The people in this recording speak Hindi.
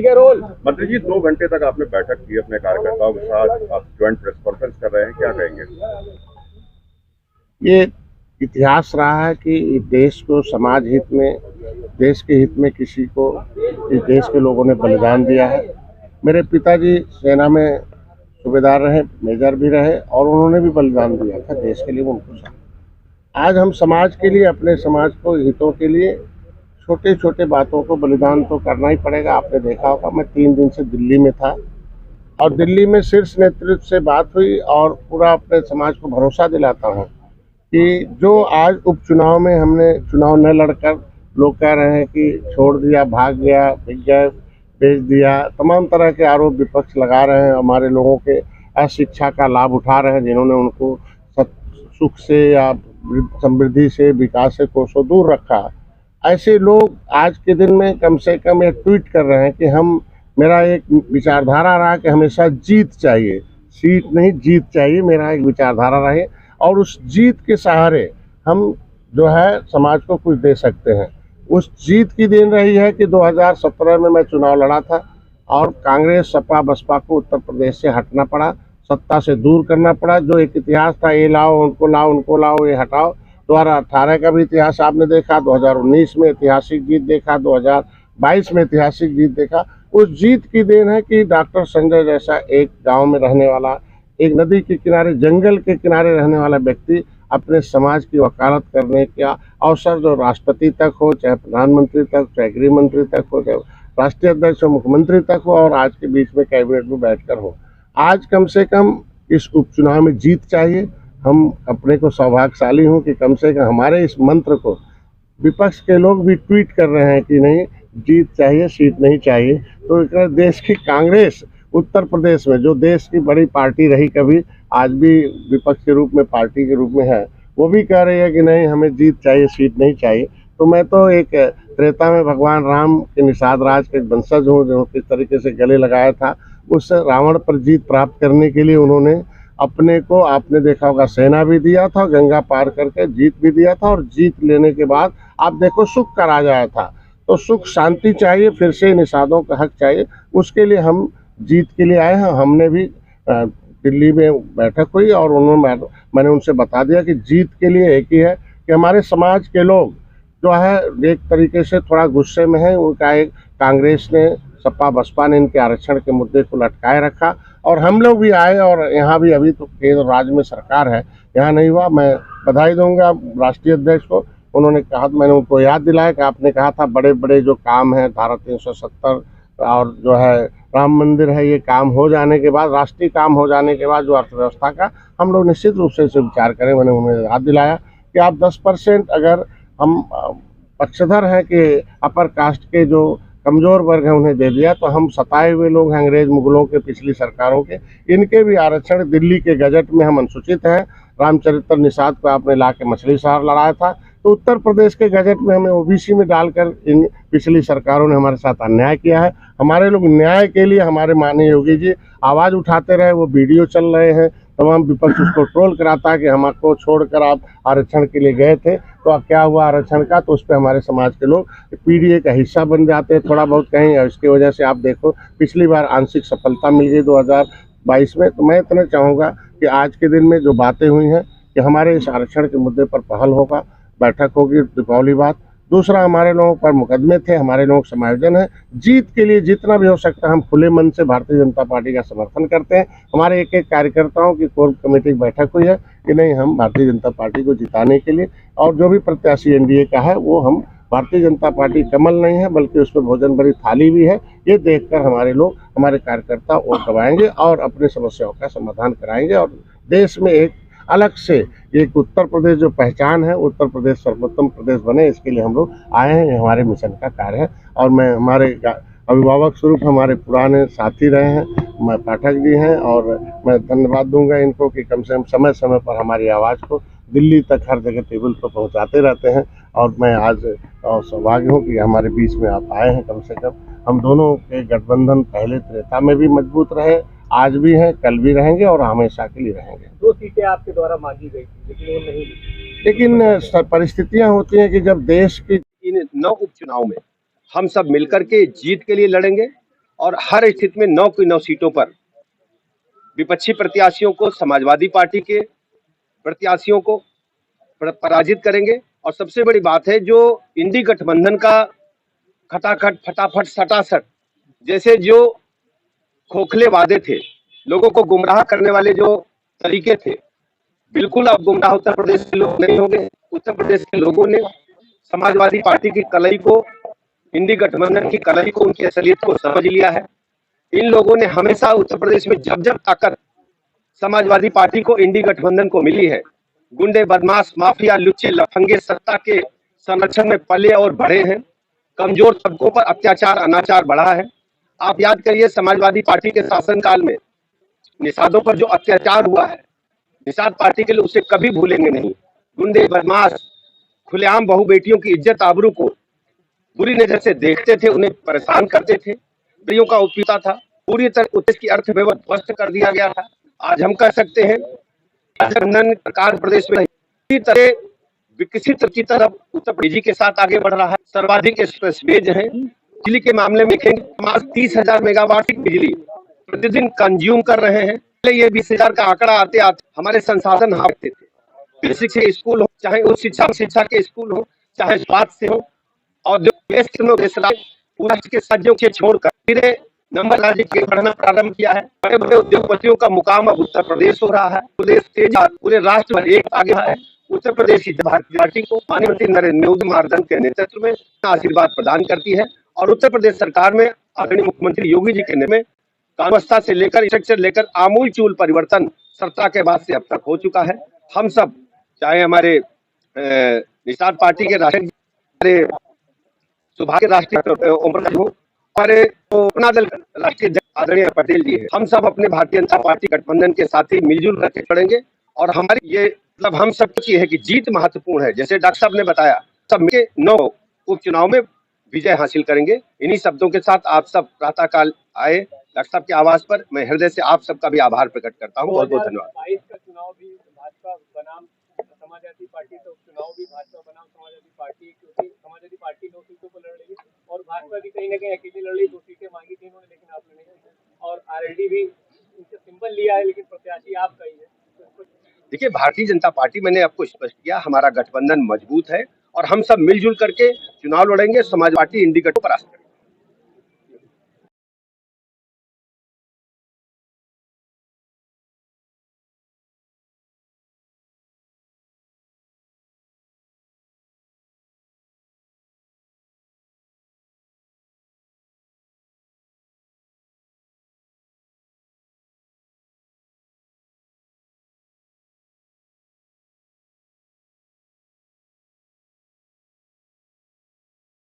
मंत्री जी 2 घंटे तक आपने बैठक की अपने कार्यकर्ताओं के साथ, आप ज्वाइंट प्रेस कॉन्फ्रेंस कर रहे हैं, क्या कहेंगे? ये इतिहास रहा है कि देश को समाज हित में, देश के हित में किसी को इस देश के लोगों ने बलिदान दिया है। मेरे पिताजी सेना में सूबेदार रहे, मेजर भी रहे और उन्होंने भी बलिदान दिया था देश के लिए। उनको आज हम समाज के लिए, अपने समाज को हितों के लिए छोटे छोटे बातों को बलिदान तो करना ही पड़ेगा। आपने देखा होगा, मैं 3 दिन से दिल्ली में था और दिल्ली में शीर्ष नेतृत्व से बात हुई और पूरा अपने समाज को भरोसा दिलाता हूँ कि जो आज उपचुनाव में हमने चुनाव न लड़कर लोग कह रहे हैं कि छोड़ दिया, भाग गया, बिक गए, बेच दिया, तमाम तरह के आरोप विपक्ष लगा रहे हैं। हमारे लोगों के अशिक्षा का लाभ उठा रहे हैं, जिन्होंने उनको सुख से या समृद्धि से, विकास से कोसों दूर रखा। ऐसे लोग आज के दिन में कम से कम एक ट्वीट कर रहे हैं कि मेरा एक विचारधारा रहा कि हमेशा जीत चाहिए, सीट नहीं जीत चाहिए, मेरा एक विचारधारा रहे और उस जीत के सहारे हम जो है समाज को कुछ दे सकते हैं। उस जीत की देन रही है कि 2017 में मैं चुनाव लड़ा था और कांग्रेस, सपा, बसपा को उत्तर प्रदेश से हटना पड़ा, सत्ता से दूर करना पड़ा। जो एक इतिहास था, ये लाओ, उनको लाओ, उनको लाओ, ये हटाओ, 2018 का भी इतिहास आपने देखा, 2019 में ऐतिहासिक जीत देखा, 2022 में ऐतिहासिक जीत देखा। उस जीत की देन है कि डॉक्टर संजय जैसा एक गांव में रहने वाला, एक नदी के किनारे, जंगल के किनारे रहने वाला व्यक्ति अपने समाज की वकालत करने का अवसर जो राष्ट्रपति तक हो, चाहे प्रधानमंत्री तक, चाहे गृह मंत्री तक हो, चाहे राष्ट्रीय अध्यक्ष हो, मुख्यमंत्री तक हो और आज के बीच में कैबिनेट में बैठकर हो। आज कम से कम इस उपचुनाव में जीत चाहिए। हम अपने को सौभाग्यशाली हूँ कि कम से कम हमारे इस मंत्र को विपक्ष के लोग भी ट्वीट कर रहे हैं कि नहीं, जीत चाहिए, सीट नहीं चाहिए। तो देश की कांग्रेस उत्तर प्रदेश में, जो देश की बड़ी पार्टी रही कभी, आज भी विपक्ष के रूप में, पार्टी के रूप में है, वो भी कह रही है कि नहीं, हमें जीत चाहिए, सीट नहीं चाहिए। तो मैं तो एक त्रेता में भगवान राम के निषाद राज के वंशज हूँ, जो किस तरीके से गले लगाया था, उस रावण पर जीत प्राप्त करने के लिए उन्होंने अपने को, आपने देखा होगा, सेना भी दिया था, गंगा पार करके जीत भी दिया था और जीत लेने के बाद आप देखो सुख का राज आया था। तो सुख शांति चाहिए, फिर से निषादों का हक चाहिए, उसके लिए हम जीत के लिए आए हैं। हमने भी दिल्ली में बैठक हुई और मैंने उनसे बता दिया कि जीत के लिए एक ही है कि हमारे समाज के लोग जो है एक तरीके से थोड़ा गुस्से में है। उनका एक कांग्रेस ने, सपा, बसपा ने इनके आरक्षण के मुद्दे को लटकाए रखा और हम लोग भी आए और यहाँ भी अभी तो केंद्र राज्य में सरकार है, यहाँ नहीं हुआ। मैं बधाई दूंगा राष्ट्रीय अध्यक्ष को। उन्होंने कहा, मैंने उनको याद दिलाया कि आपने कहा था बड़े बड़े जो काम हैं, धारा 370 और जो है राम मंदिर है, ये काम हो जाने के बाद, राष्ट्रीय काम हो जाने के बाद जो अर्थव्यवस्था का हम लोग निश्चित रूप से इसे विचार करें। मैंने उन्हें याद दिलाया कि आप 10% अगर हम पक्षधर हैं कि अपर कास्ट के जो कमज़ोर वर्ग हैं उन्हें दे दिया, तो हम सताए हुए लोग हैं अंग्रेज मुगलों के, पिछली सरकारों के, इनके भी आरक्षण दिल्ली के गजट में हम अनुसूचित हैं। रामचरित्र निषाद को आपने ला के मछली शहर लड़ाया था, तो उत्तर प्रदेश के गजट में हमें ओबीसी में डालकर इन पिछली सरकारों ने हमारे साथ अन्याय किया है। हमारे लोग न्याय के लिए, हमारे माननीय योगी जी आवाज़ उठाते रहे, वो वीडियो चल रहे हैं, तमाम विपक्ष उसको ट्रोल कराता है कि हमको छोड़कर आप आरक्षण के लिए गए थे, तो क्या हुआ आरक्षण का, तो उस पर हमारे समाज के लोग पीडीए का हिस्सा बन जाते हैं थोड़ा बहुत कहीं, और इसकी वजह से आप देखो पिछली बार आंशिक सफलता मिल गई 2022 में। तो मैं इतना चाहूँगा कि आज के दिन में जो बातें हुई हैं कि हमारे इस आरक्षण के मुद्दे पर पहल होगा, बैठक होगी, दीपावली बाद। दूसरा, हमारे लोगों पर मुकदमे थे, हमारे लोगों का समायोजन है। जीत के लिए जितना भी हो सकता है हम खुले मन से भारतीय जनता पार्टी का समर्थन करते हैं। हमारे एक एक कार्यकर्ताओं की कोर कमेटी की बैठक हुई है कि नहीं, हम भारतीय जनता पार्टी को जिताने के लिए, और जो भी प्रत्याशी एनडीए का है वो हम, भारतीय जनता पार्टी कमल नहीं है बल्कि उसमें भोजन भरी थाली भी है, ये देखकर हमारे लोग, हमारे कार्यकर्ता वोट दबाएंगे और अपनी समस्याओं का समाधान कराएंगे और देश में एक अलग से एक उत्तर प्रदेश जो पहचान है, उत्तर प्रदेश सर्वोत्तम प्रदेश बने, इसके लिए हम लोग आए हैं। ये हमारे मिशन का कार्य है और मैं, हमारे अभिभावक स्वरूप हमारे पुराने साथी रहे हैं, मैं पाठक जी हैं और मैं धन्यवाद दूंगा इनको कि कम से कम समय समय पर हमारी आवाज़ को दिल्ली तक हर जगह टेबल पर पहुंचाते रहते हैं। और मैं आज सौभाग्य हूँ कि हमारे बीच में आप आए हैं। कम से कम हम दोनों के गठबंधन पहले त्रेता में भी मजबूत रहे, आज भी हैं, कल भी रहेंगे और हमेशा के लिए रहेंगे। 2 सीटें आपके द्वारा मांगी गई थी लेकिन वो नहीं मिली। लेकिन परिस्थितियां होती हैं कि जब देश की इन 9 उपचुनाव में हम सब मिलकर के जीत के लिए लड़ेंगे और हर स्थिति में 9 की 9 सीटों पर विपक्षी प्रत्याशियों को, समाजवादी पार्टी के प्रत्याशियों को पराजित करेंगे। और सबसे बड़ी बात है, जो इंडी गठबंधन का खटाखट, फटाफट, सटासट जैसे जो खोखले वादे थे, लोगों को गुमराह करने वाले जो तरीके थे, बिल्कुल अब गुमराह उत्तर प्रदेश के लोग नहीं होंगे। उत्तर प्रदेश के लोगों ने समाजवादी पार्टी की कलई को, इंडी गठबंधन की कलई को, उनकी असलियत को समझ लिया है। इन लोगों ने हमेशा उत्तर प्रदेश में जब जब ताकत समाजवादी पार्टी को, इंडी गठबंधन को मिली है, गुंडे, बदमाश, माफिया, लुच्चे, लफंगे सत्ता के संरक्षण में पले और बढ़े हैं। कमजोर तबकों पर अत्याचार, अनाचार बढ़ा है। आप याद करिए, समाजवादी पार्टी के शासनकाल में निषादों पर जो अत्याचार हुआ है, निषाद पार्टी के लोग उसे कभी भूलेंगे नहीं। गुंडे, बदमाश खुलेआम बहू बेटियों की इज्जत आबरू को बुरी नजर से देखते थे, उन्हें परेशान करते थे, बेटियों का उपयोगिता था, पूरी तरह देश की अर्थव्यवस्था ध्वस्त कर दिया गया था। आज हम कह सकते हैं गठबंधन सरकार प्रदेश में इसी तरह विकसित की तरफ उत्तर प्रदेश के साथ आगे बढ़ रहा है। सर्वाधिक एक्सप्रेसवेज है। बिजली के मामले में देखेंगे, 30,000 मेगावाट की बिजली प्रतिदिन कंज्यूम कर रहे हैं। पहले ये 20,000 का आंकड़ा आते आते हमारे संसाधन हारते थे। बेसिक से स्कूल हो, चाहे उच्च शिक्षा के स्कूल हो, चाहे स्वास्थ्य से हो, औद्योगिक पूरा के राज्यों के छोड़कर धीरे नंबर राज्य के बढ़ना प्रारंभ किया है। बड़े बड़े उद्योगपतियों का मुकाम अब उत्तर प्रदेश हो रहा है। प्रदेश तेज पूरे राष्ट्र भर एक आगे है। उत्तर प्रदेश की भारतीय पार्टी को माननीय मंत्री नरेंद्र मोदी मार्गदर्शन के नेतृत्व में आशीर्वाद प्रदान करती है और उत्तर प्रदेश सरकार में आदरणीय मुख्यमंत्री योगी जी के नेतृत्व में कानून से लेकर स्ट्रक्चर लेकर आमूल चूल परिवर्तन सत्ता के बाद से अब तक हो चुका है। हम सब, चाहे हमारे निषाद पार्टी के राष्ट्रीय सुभाष के राष्ट्रीय ओम प्रकाश हो, हमारे अपना दल राष्ट्रीय आदरणीय पटेल जी है, हम सब अपने भारतीय जनता पार्टी गठबंधन के साथ ही मिलजुल करके चलेंगे। और हमारी ये मतलब हम सब की है कि जीत महत्वपूर्ण है। जैसे डॉक्टर साहब ने बताया, सब मिलकर 9 उपचुनाव में विजय हासिल करेंगे। इन्हीं शब्दों के साथ आप सब प्रातःकाल आए डॉक्टर साहब के आवास पर। मैं हृदय से आप सबका भी आभार प्रकट करता हूँ। बहुत बहुत धन्यवाद। 2022 का चुनाव भी भाजपा बनाम समाजवादी पार्टी, तो चुनाव भी भाजपा बनाम समाजवादी पार्टी, क्योंकि समाजवादी पार्टी 2 सीटों पर लड़ रही है और भाजपा भी कहीं ना कहीं अकेली लड़ रही। 2 सीटें मांगी थी उन्होंने, लेकिन आपने नहीं दी। और आरएलडी भी उनसे सिंबल लिया है, लेकिन प्रत्याशी आपका ही है। देखिए, भारतीय जनता पार्टी, मैंने आपको स्पष्ट किया, हमारा गठबंधन मजबूत है और हम सब मिलजुल करके चुनाव लड़ेंगे। समाजवादी इंडी गठबंधन को परास्त करेंगे।